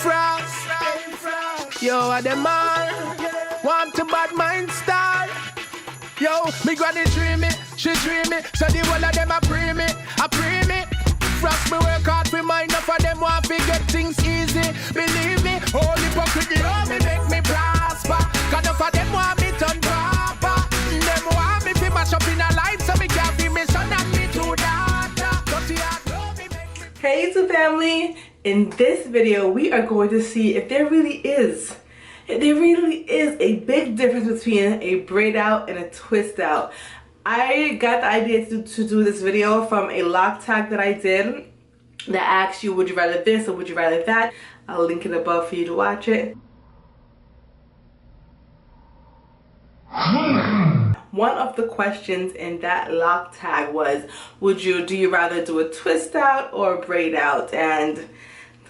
frost. Yo, are them all want to bad mind star. Yo, me granny dream me, she dream me. So the one of them a pray me, Frost me work hard for mine, enough of them want to get things easy. Believe me, all hypocrisy, oh me make me prosper. Cause enough of them want me turn proper. Them want me to mash up in a life, so me can't be me son and me to that. Hey YouTube family, in this video we are going to see if there really is a big difference between a braid out and a twist out. I got the idea to do this video from a lock tag that I did that asked you, would you rather this or would you rather that? I'll link it above for you to watch it. One of the questions in that lock tag was, do you rather do a twist out or a braid out? And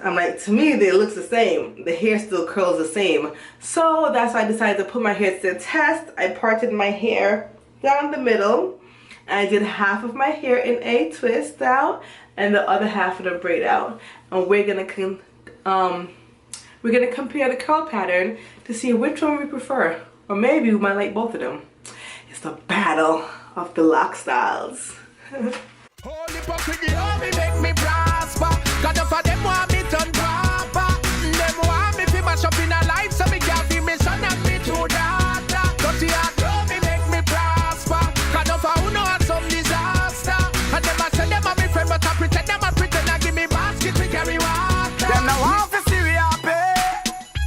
I'm like, to me, it looks the same. The hair still curls the same. So that's why I decided to put my hair to the test. I parted my hair down the middle. And I did half of my hair in a twist out and the other half in a braid out. And we're gonna compare the curl pattern to see which one we prefer. Or maybe we might like both of them. It's the battle of the lock styles. Holy hypocrisy, oh me make me prosper. Cause enough of them want me turn proper. Them want me to mash up in a life, so me can't be me son and me to daughter. Dirty heart, oh me make me prosper. Cause enough of who know had some disaster. And them a say them a me friend, but I pretend them a pretend and give me basket to carry water. Them no want to see we happy.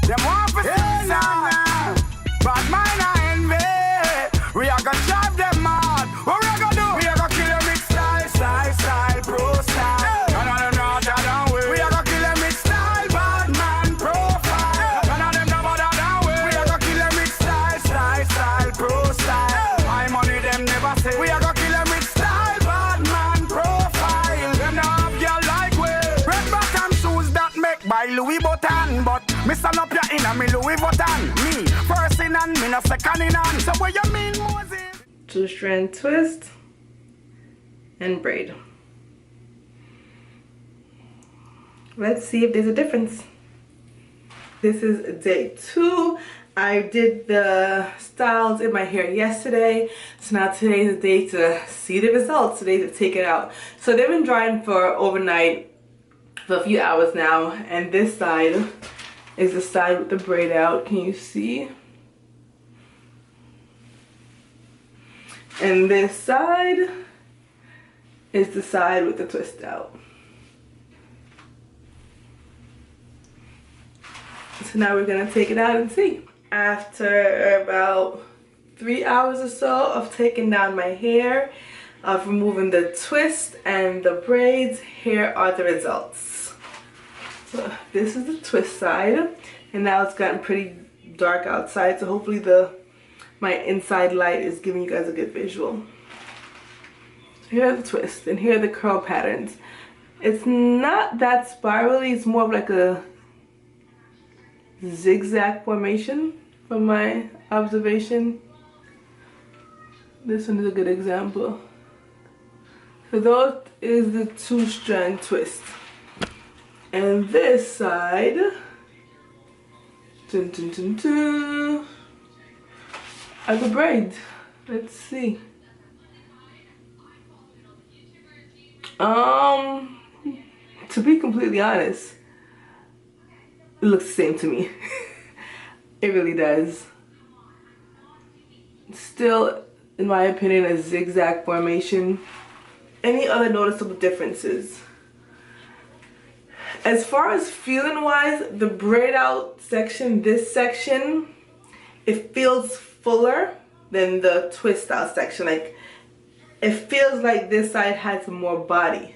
Them want to see we sad. But mine are envy. We are gonna drive them mad. What we are gonna do? We are gonna kill them with style, pro style. None of them know that down way. We are gonna kill them with style, bad man profile. None of them know that down way. We are gonna kill them with style, pro style. My money them never say. We are gonna kill them with style, bad man profile. Them now have girl like way. Red bottom shoes that make by Louis Vuitton, but me stand up your inna me Louis Vuitton. Me first in and me no second in and. So what you mean, Moses? 2-strand twist and braid. Let's see if there's a difference. This is day 2. I did the styles in my hair yesterday, so now today is the day to see the results. Today to take it out. So they've been drying for overnight for a few hours now, and this side is the side with the braid out. Can you see? And this side is the side with the twist out. So now we're gonna take it out and see. After about 3 hours or so of taking down my hair, of removing the twist and the braids, here are the results. So this is the twist side, and now it's gotten pretty dark outside, so hopefully my inside light is giving you guys a good visual. Here are the twists, and here are the curl patterns. It's not that spirally, it's more of like a zigzag formation from my observation. This one is a good example. So that is the 2-strand twist. And this side, dun, dun, dun, dun, are the braids. Let's see. To be completely honest, it looks the same to me. It really does. Still, in my opinion, a zigzag formation. Any other noticeable differences? As far as feeling wise, the braid out section, this section, it feels fuller than the twist out section. Like, it feels like this side has more body.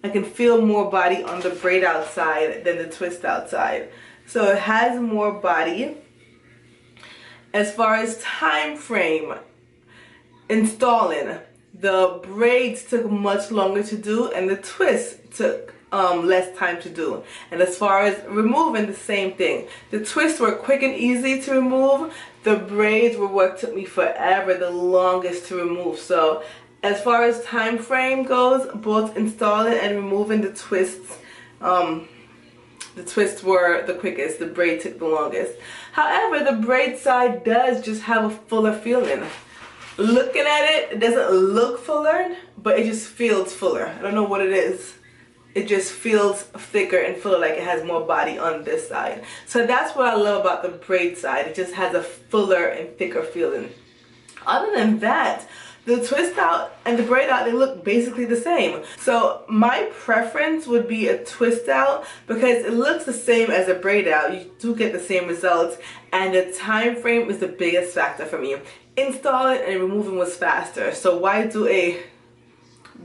I can feel more body on the braid out side than the twist out side. So it has more body. As far as time frame, installing, the braids took much longer to do and the twist took less time to do. And as far as removing, the same thing. The twists were quick and easy to remove. The braids were what took me forever, the longest to remove. So as far as time frame goes, both installing and removing the twists, the the twists were the quickest, the braid took the longest. However, the braid side does just have a fuller feeling. Looking at it, it doesn't look fuller, but it just feels fuller. I don't know what it is. It just feels thicker and fuller, like it has more body on this side. So that's what I love about the braid side. It just has a fuller and thicker feeling. Other than that, the twist out and the braid out, they look basically the same. So my preference would be a twist out because it looks the same as a braid out. You do get the same results, and the time frame is the biggest factor for me. Installing and removing was faster. So why do a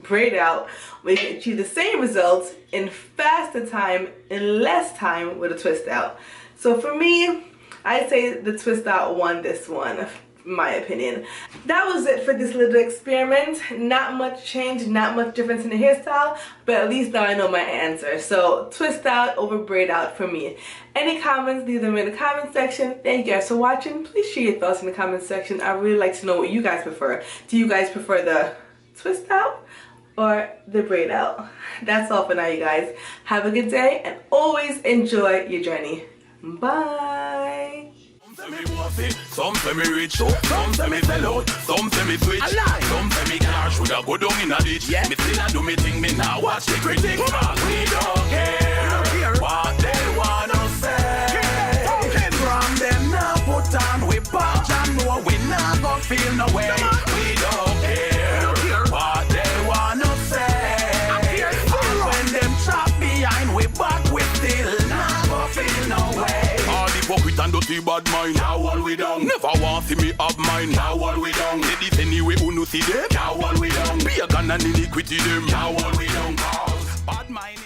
braid out when you can achieve the same results in faster time in less time with a twist out? So for me, I'd say the twist out won this one, in my opinion. That was it for this little experiment. Not much change, not much difference in the hairstyle, but at least now I know my answer. So twist out over braid out for me. Any comments, leave them in the comment section. Thank you guys for watching. Please share your thoughts in the comment section. I really like to know what you guys prefer. Do you guys prefer the twist out or the braid out? That's all for now, you guys. Have a good day and always enjoy your journey. Bye. Some say me rich, some say me sell out, some say me switch, some say me car shoulda go down in a ditch. Me still a do me thing, me now watch the critics. We don't care what they wanna say. From them now put on we patch and know we not gon' feel no way. We don't care what they wanna say. And when them trap behind we back, we still not gon' feel no way. Hypocrite and dirty bad mind. Now all we done. Never want see me have mine. Now all we done. Ladies anyway who no see them. Now all we done. Be a gun and iniquity them. Now all we done. Cause bad mind.